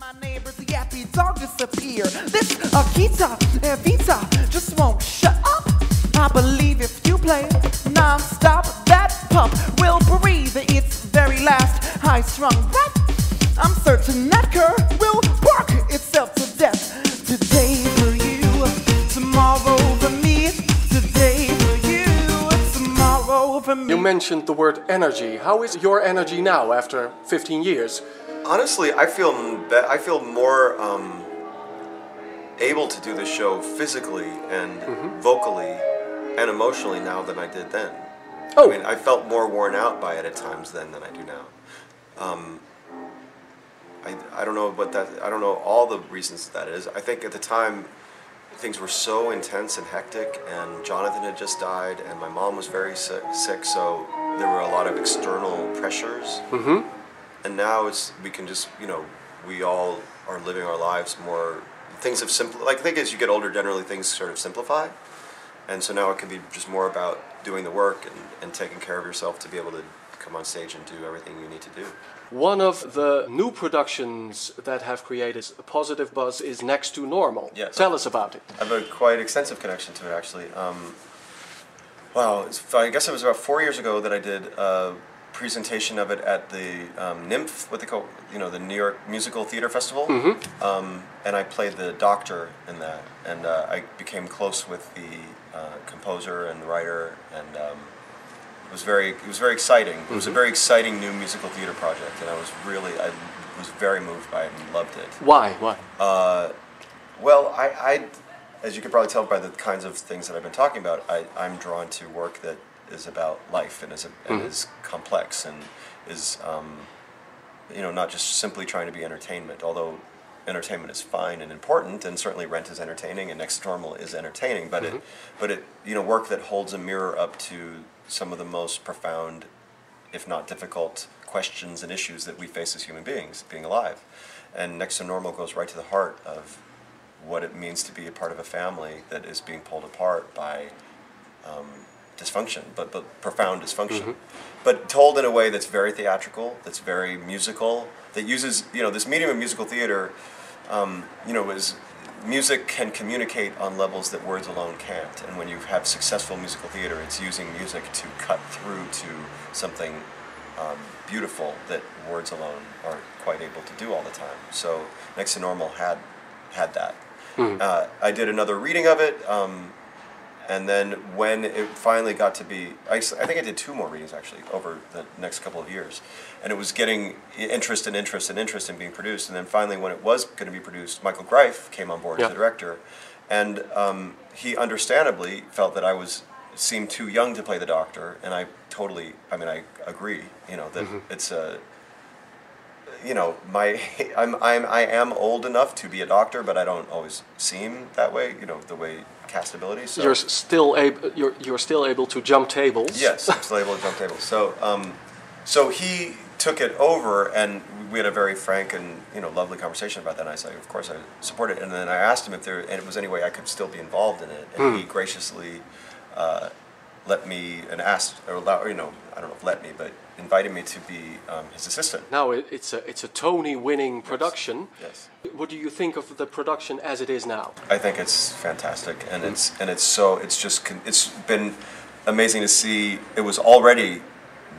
My neighbor's yappy dog disappear. This Akita Evita just won't shut up. I believe if you play non-stop, that pup will breathe its very last high-strung breath. I'm certain that cur will bark itself to death. Today for you, tomorrow for me. Today for you, tomorrow for me. You mentioned the word energy. How is your energy now after 15 years? Honestly, I feel more able to do the show physically and vocally and emotionally now than I did then. Oh. I mean, I felt more worn out by it at times then than I do now. I don't know what that. I don't know all the reasons that is. I think at the time things were so intense and hectic, and Jonathan had just died, and my mom was very sick, so there were a lot of external pressures. And now we can just, we all are living our lives more. Things have like I think as you get older, generally things sort of simplify, and so now it can be just more about doing the work and taking care of yourself to be able to come on stage and do everything you need to do. One of the new productions that have created a positive buzz is Next to Normal. Yes. Tell us about it. I have a quite extensive connection to it, actually. I guess it was about 4 years ago that I did a presentation of it at the NYMF, what they call, the New York Musical Theater Festival. And I played the doctor in that. And I became close with the composer and the writer, and it was very exciting. It was a very exciting new musical theater project, and I was very moved by it and loved it. Why? Well, I as you could probably tell by the kinds of things that I've been talking about, I'm drawn to work that is about life and is complex and is not just simply trying to be entertainment, although entertainment is fine and important, and certainly Rent is entertaining and Next to Normal is entertaining, but it work that holds a mirror up to some of the most profound, if not difficult, questions and issues that we face as human beings, being alive. And Next to Normal goes right to the heart of what it means to be a part of a family that is being pulled apart by dysfunction, but profound dysfunction. But told in a way that's very theatrical, that's very musical, that uses, this medium of musical theater, is music can communicate on levels that words alone can't. And when you have successful musical theater, it's using music to cut through to something beautiful that words alone aren't quite able to do all the time. So Next to Normal had that. I did another reading of it, and then when it finally got to be, I think I did 2 more readings actually over the next couple of years, and it was getting interest in being produced. And then finally, when it was going to be produced, Michael Greif came on board as the director, and he understandably felt that I seemed too young to play the Doctor, and I agree. That it's a. I am old enough to be a doctor, but I don't always seem that way. The way cast ability. So you're still able to jump tables. Yes, I'm still able to jump tables. So he took it over, and we had a very frank and lovely conversation about that. And I said, of course, I support it. And then I asked him if there was any way I could still be involved in it, and he graciously let me and asked, or allow, I don't know if let me, but invited me to be his assistant. Now it's a Tony-winning production. Yes. What do you think of the production as it is now? I think it's fantastic, and it's been amazing to see. It was already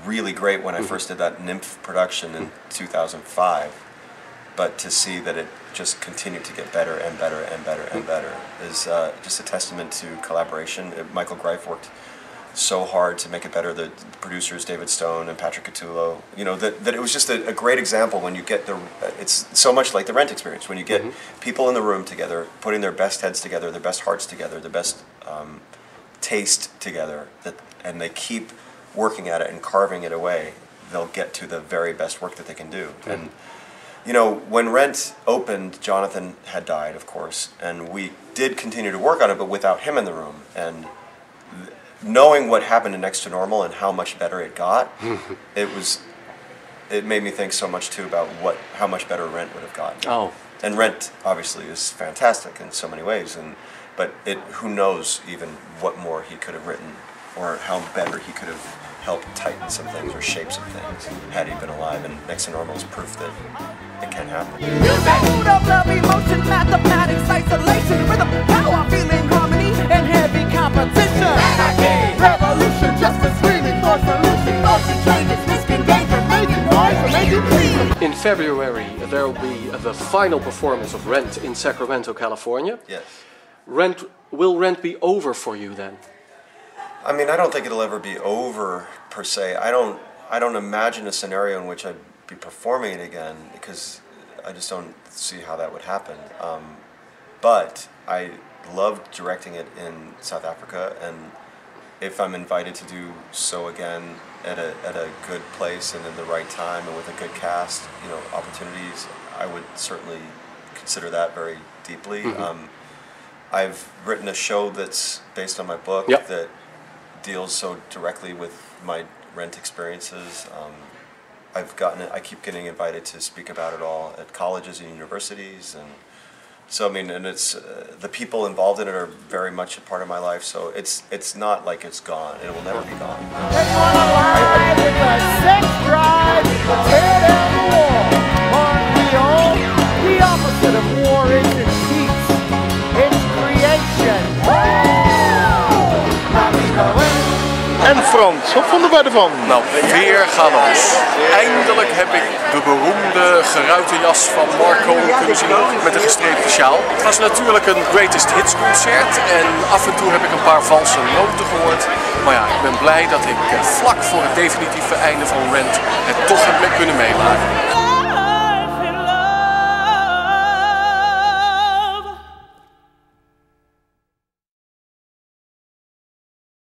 really great when I first did that NYMF production in 2005, but to see that it just continued to get better and better and better and better is just a testament to collaboration. Michael Greif worked so hard to make it better. The producers, David Stone and Patrick Catullo, that it was just a great example when you get it's so much like the Rent experience, when you get people in the room together, putting their best heads together, their best hearts together, their best taste together, and they keep working at it and carving it away, they'll get to the very best work that they can do. And when Rent opened, Jonathan had died, of course, and we did continue to work on it, but without him in the room. And knowing what happened to Next to Normal and how much better it got, it made me think so much too about how much better Rent would have gotten. Oh. And Rent obviously is fantastic in so many ways, but who knows even what more he could have written or how better he could have help tighten some things or shape some things had he been alive. And Next to Normal is proof that it can happen. Mood of love, emotion, mathematics, isolation, rhythm, power, feeling harmony, and heavy competition. Anarchy, revolution, justice, screaming for solution, thoughts and changes, risk and danger, making noise, making peace. In February, there will be the final performance of Rent in Sacramento, California. Yes. Will Rent be over for you then? I mean, I don't think it'll ever be over per se. I don't imagine a scenario in which I'd be performing it again, because I just don't see how that would happen. But I loved directing it in South Africa, and if I'm invited to do so again at a good place and in the right time and with a good cast, you know, opportunities, I would certainly consider that very deeply. Mm-hmm. I've written a show that's based on my book. Yep. That deals so directly with my Rent experiences. I keep getting invited to speak about it all at colleges and universities, and so I mean, and it's the people involved in it are very much a part of my life. So it's not like it's gone. It will never be gone. Anyone alive with a sex drive, tear down the wall. Aren't we all? The opposite of war isn't peace, it's creation. En Frans, wat vonden wij ervan? Nou, weer galant. Eindelijk heb ik de beroemde geruite jas van Marco kunnen zien met een gestreepte sjaal. Het was natuurlijk een greatest hits concert en af en toe heb ik een paar valse noten gehoord. Maar ja, ik ben blij dat ik vlak voor het definitieve einde van Rent het toch heb kunnen meemaken.